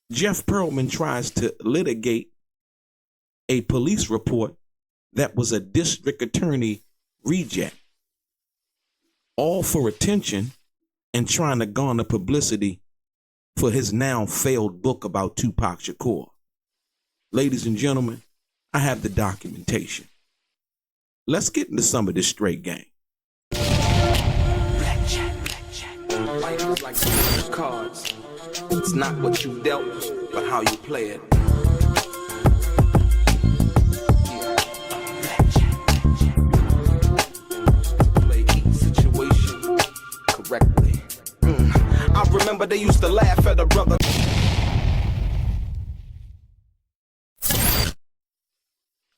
Jeff Pearlman tries to litigate a police report that was a district attorney reject, all for attention and trying to garner publicity for his now failed book about Tupac Shakur. Ladies and gentlemen, I have the documentation. Let's get into some of this straight game. Life is like some cards. It's not what you dealt, but how you play it. Play each situation correctly. I remember they used to laugh at a brother.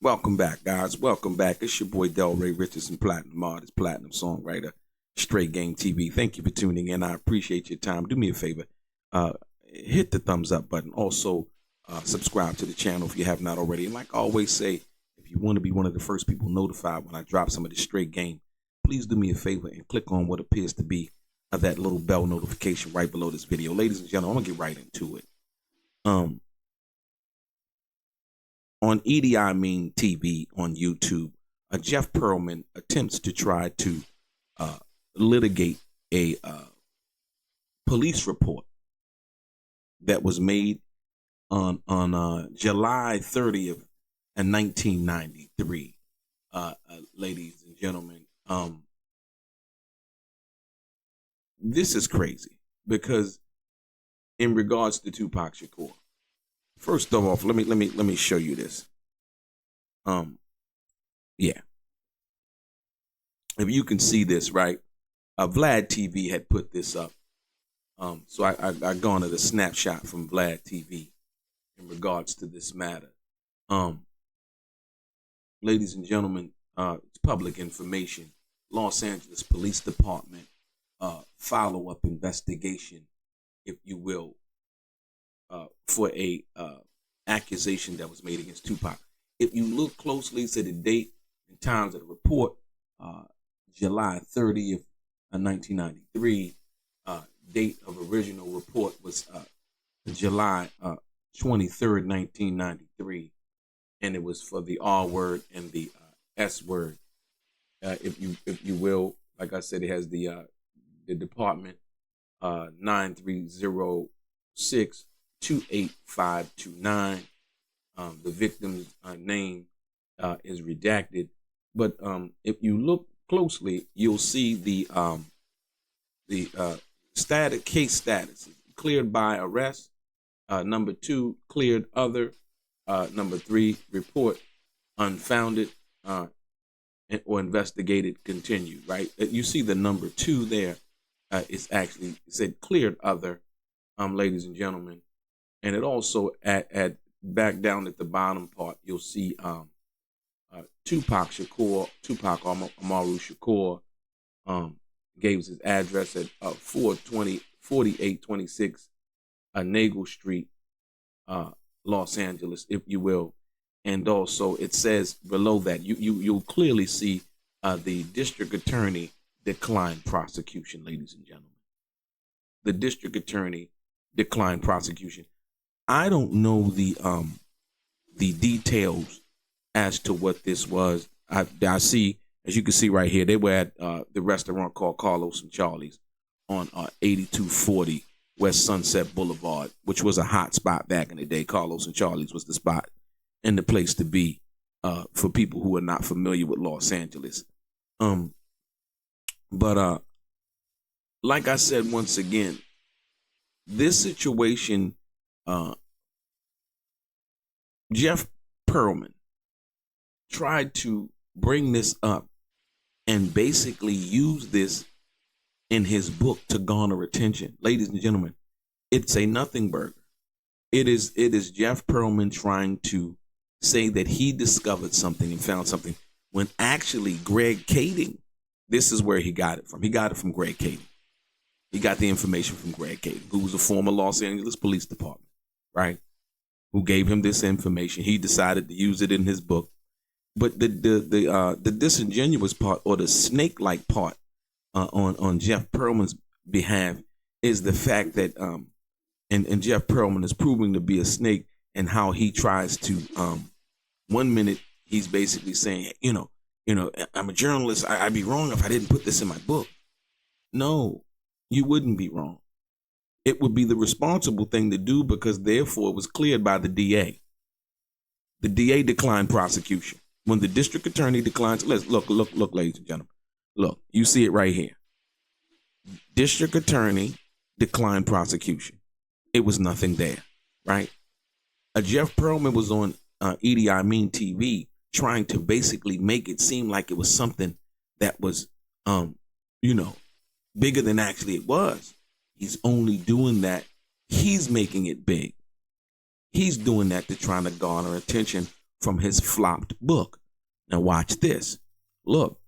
Welcome back, guys. Welcome back. It's your boy DELRAY, Richardson, platinum artist, platinum songwriter, Straight Game TV. Thank you for tuning in. I appreciate your time. Do me a favor. Hit the thumbs up button. Also, subscribe to the channel if you have not already. And like I always say, if you want to be one of the first people notified when I drop some of this straight game, please do me a favor and click on what appears to be that little bell notification right below this video. Ladies and gentlemen, I'm going to get right into it. On EDI Mean TV on YouTube, Jeff Pearlman attempts to try to litigate a police report that was made on July 30th in 1993. Ladies and gentlemen, this is crazy because in regards to Tupac Shakur, first of all, let me show you this. Yeah. If you can see this, right? Vlad TV had put this up. So I garnered a snapshot from Vlad TV in regards to this matter. Ladies and gentlemen, it's public information. Los Angeles Police Department follow-up investigation, if you will, for a accusation that was made against Tupac. If you look closely to the date and times of the report, July 30th, 1993. Date of original report was July 23rd, 1993, and it was for the R word and the S word. If you will, like I said, it has the department 9306-28529. The victim's name is redacted, but if you look closely, you'll see the case status: cleared by arrest, number 2, cleared other, number 3, report unfounded or investigated continued. Right? You see the number 2 there. It's actually said cleared other, ladies and gentlemen, and it also at back down at the bottom part you'll see Tupac Amaru Shakur gave his address at 4826 Nagel Street, Los Angeles, if you will. And also it says below that you'll clearly see the district attorney declined prosecution, ladies and gentlemen. The district attorney declined prosecution. I don't know the details as to what this was. I see, as you can see right here, they were at the restaurant called Carlos and Charlie's on 8240 West Sunset Boulevard, which was a hot spot back in the day. Carlos and Charlie's was the spot and the place to be for people who are not familiar with Los Angeles. But like I said, once again, this situation, Jeff Pearlman tried to bring this up and basically use this in his book to garner attention. Ladies and gentlemen, it's a nothing burger. It is Jeff Pearlman trying to say that he discovered something and found something when actually Greg Kading, this is where he got it from. He got it from Greg Kading. He got the information from Greg Kading, who was a former Los Angeles Police Department, right? Who gave him this information. He decided to use it in his book. But the disingenuous part, or the snake-like part on Jeff Pearlman's behalf, is the fact that and Jeff Pearlman is proving to be a snake, and how he tries to 1 minute he's basically saying, I'm a journalist. I'd be wrong if I didn't put this in my book. No, you wouldn't be wrong. It would be the responsible thing to do, because therefore it was cleared by the DA. The DA declined prosecution. When the district attorney declines, look, ladies and gentlemen. Look, you see it right here. District attorney declined prosecution. It was nothing there, right? Jeff Pearlman was on Edie I Mean TV trying to basically make it seem like it was something that was, bigger than actually it was. He's only doing that. He's making it big. He's doing that to try to garner attention from his flopped book. Now watch this. Look,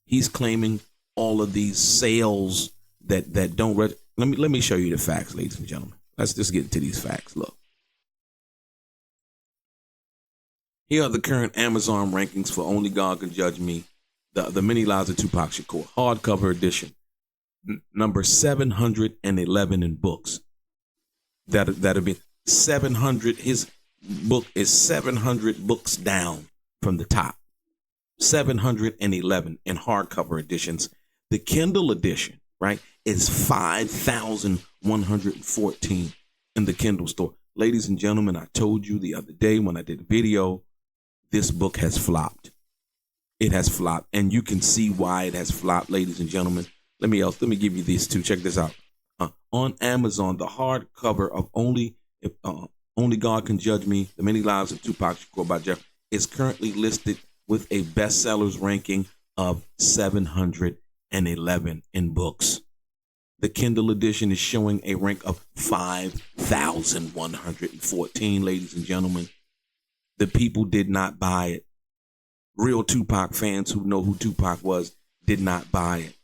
he's claiming all of these sales that don't. Let me show you the facts, ladies and gentlemen. Let's just get into these facts. Look. Here are the current Amazon rankings for Only God Can Judge Me, the Many Lives of Tupac Shakur, hardcover edition, number 711 in books. That'll be 700. His book is 700 books down from the top. 711 in hardcover editions. The Kindle edition, right, is 5,114 in the Kindle store. Ladies and gentlemen, I told you the other day when I did a video, this book has flopped. It has flopped, and you can see why it has flopped, ladies and gentlemen. Let me give you these two. Check this out. On Amazon, the hardcover of Only God Can Judge Me, The Many Lives of Tupac Shakur by Jeff, is currently listed with a bestsellers ranking of 711 in books. The Kindle edition is showing a rank of 5,114, ladies and gentlemen. The people did not buy it. Real Tupac fans who know who Tupac was did not buy it.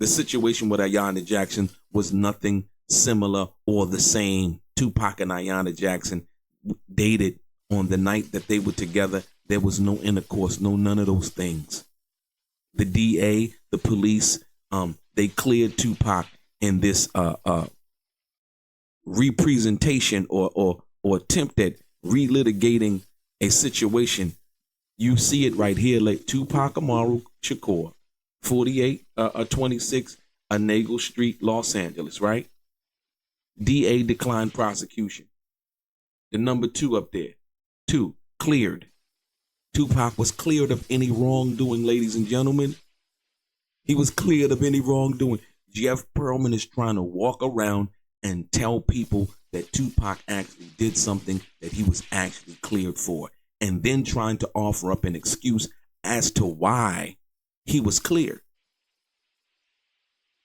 The situation with Ayanna Jackson was nothing similar or the same. Tupac and Ayanna Jackson dated on the night that they were together. There was no intercourse, none of those things. The DA, the police, they cleared Tupac in this representation or attempt at relitigating a situation. You see it right here, like Tupac Amaru Shakur, 4826 Nagle Street, Los Angeles, right? DA declined prosecution. The number 2 up there. 2, cleared. Tupac was cleared of any wrongdoing, ladies and gentlemen. He was cleared of any wrongdoing. Jeff Pearlman is trying to walk around and tell people that Tupac actually did something that he was actually cleared for, and then trying to offer up an excuse as to why he was cleared.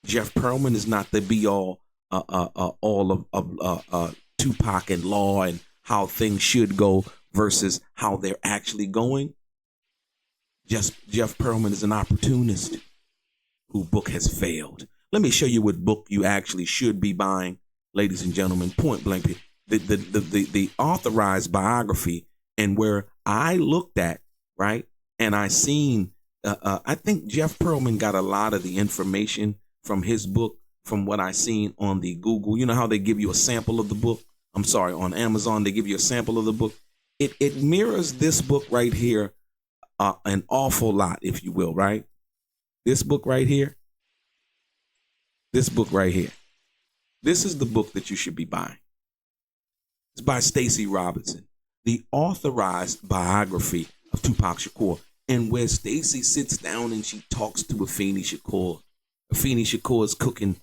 Jeff Pearlman is not the be all of Tupac and law and how things should go versus how they're actually going. Jeff Pearlman is an opportunist whose book has failed. Let me show you what book you actually should be buying, ladies and gentlemen. Point blank, the authorized biography, and where I looked at, right, and I seen. I think Jeff Pearlman got a lot of the information from his book, from what I seen on the Google. You know how they give you a sample of the book? I'm sorry, on Amazon, they give you a sample of the book. It mirrors this book right here an awful lot, if you will, right? This book right here. This book right here. This is the book that you should be buying. It's by Stacey Robinson, the authorized biography of Tupac Shakur, and where Stacey sits down and she talks to Afeni Shakur. Afeni Shakur is cooking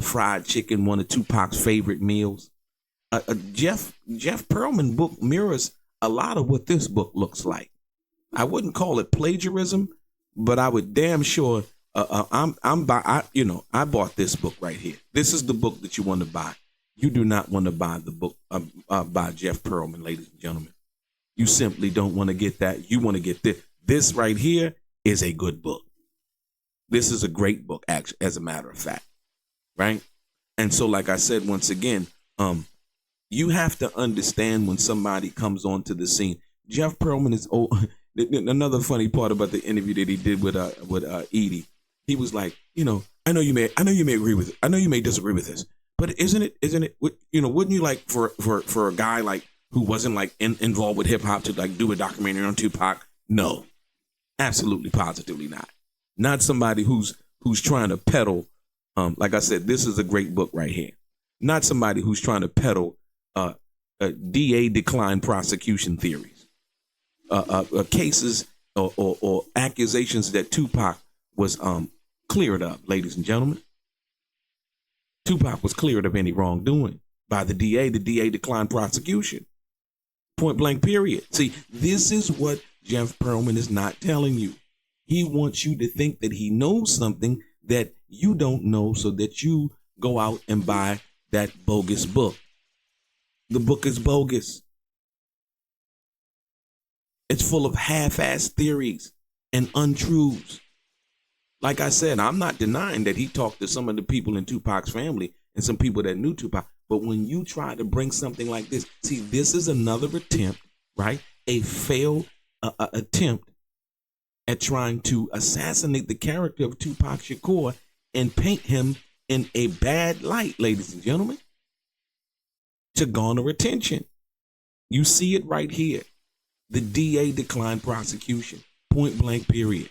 fried chicken, one of Tupac's favorite meals. Jeff Pearlman book mirrors a lot of what this book looks like. I wouldn't call it plagiarism, but I would damn sure. I bought this book right here. This is the book that you want to buy. You do not want to buy the book by Jeff Pearlman, ladies and gentlemen. You simply don't want to get that. You want to get this. This right here is a good book. This is a great book, actually, as a matter of fact, right? And so, like I said, once again, you have to understand when somebody comes onto the scene. Jeff Pearlman is old. Another funny part about the interview that he did with Edie, he was like, I know you may agree with it. I know you may disagree with this, But isn't it, wouldn't you like for a guy like who wasn't like involved with hip hop to like do a documentary on Tupac? No, absolutely, positively not. Not somebody who's trying to peddle. Like I said, this is a great book right here. Not somebody who's trying to peddle DA decline prosecution theories, cases or accusations that Tupac was cleared up, ladies and gentlemen. Tupac was cleared of any wrongdoing by the DA. The DA declined prosecution. Point blank, period. See, this is what Jeff Pearlman is not telling you. He wants you to think that he knows something that you don't know so that you go out and buy that bogus book. The book is bogus. It's full of half-assed theories and untruths. Like I said, I'm not denying that he talked to some of the people in Tupac's family and some people that knew Tupac. But when you try to bring something like this, see, this is another attempt, right? A failed attempt at trying to assassinate the character of Tupac Shakur and paint him in a bad light, ladies and gentlemen, to garner attention. You see it right here. The DA declined prosecution. Point blank, period.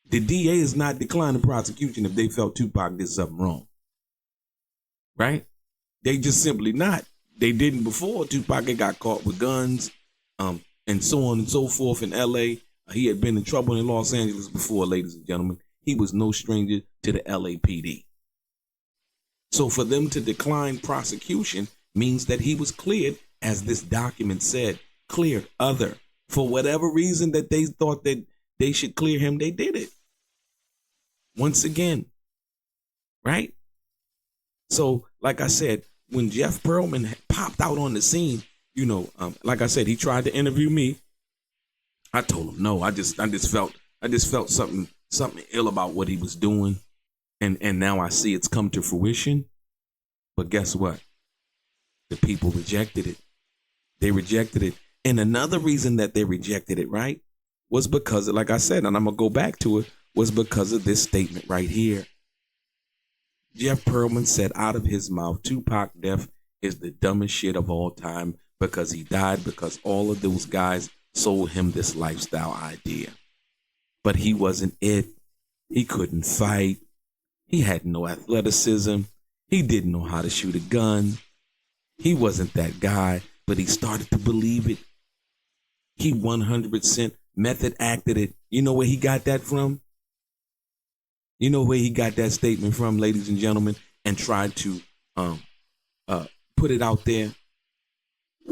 The DA is not declining prosecution if they felt Tupac did something wrong. Right? They just simply not. They didn't before. Tupac had got caught with guns, and so on and so forth in LA. He had been in trouble in Los Angeles before, ladies and gentlemen. He was no stranger to the LAPD. So for them to decline prosecution means that he was cleared, as this document said, cleared other. For whatever reason that they thought that they should clear him, they did it. Once again, right? So, like I said, when Jeff Pearlman popped out on the scene, like I said, he tried to interview me. I told him no. I just felt something ill about what he was doing, and now I see it's come to fruition. But guess what? The people rejected it. They rejected it, and another reason that they rejected it, right, was because, like I said, and I'm gonna go back to it, was because of this statement right here. Jeff Pearlman said out of his mouth, Tupac death is the dumbest shit of all time because he died because all of those guys sold him this lifestyle idea. But he wasn't it. He couldn't fight. He had no athleticism. He didn't know how to shoot a gun. He wasn't that guy, but he started to believe it. He 100% method acted it. You know where he got that from? You know where he got that statement from, ladies and gentlemen, and tried to put it out there?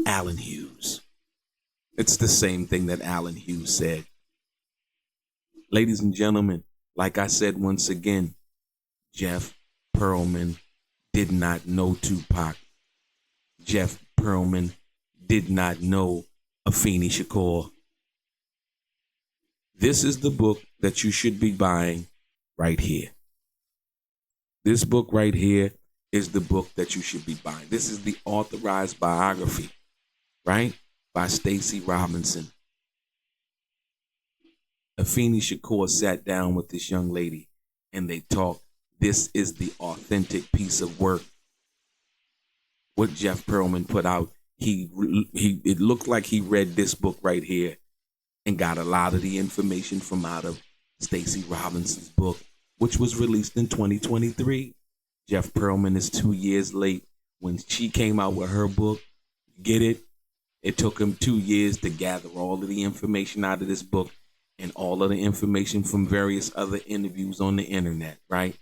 Allen Hughes. It's the same thing that Allen Hughes said. Ladies and gentlemen, like I said once again, Jeff Pearlman did not know Tupac. Jeff Pearlman did not know Afeni Shakur. This is the book that you should be buying right here. This book right here is the book that you should be buying. This is the authorized biography, right, by Stacey Robinson. Afeni Shakur sat down with this young lady and they talked. This is the authentic piece of work. What Jeff Pearlman put out, it looked like he read this book right here and got a lot of the information from out of Stacey Robinson's book, which was released in 2023. Jeff Pearlman is 2 years late. When she came out with her book, get it? It took him 2 years to gather all of the information out of this book and all of the information from various other interviews on the internet, right?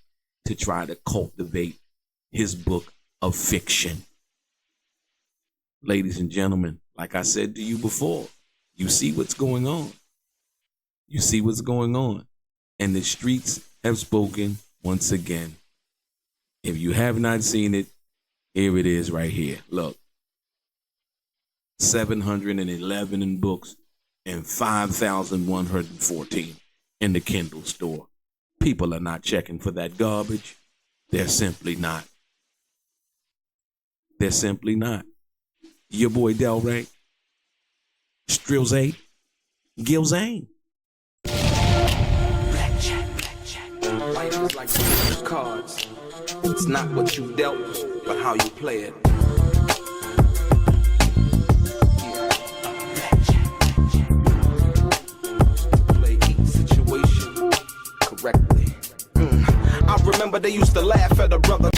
To try to cultivate his book of fiction. Ladies and gentlemen, like I said to you before, you see what's going on. You see what's going on. And the streets have spoken once again. If you have not seen it, here it is right here. Look. 711 in books and 5,114 in the Kindle store. People are not checking for that garbage. They're simply not. They're simply not. Your boy DELRAY, Strilzay, Gilzane. Life is like cards. It's not what you dealt, but how you play it. Play each situation correctly. I remember they used to laugh at a brother.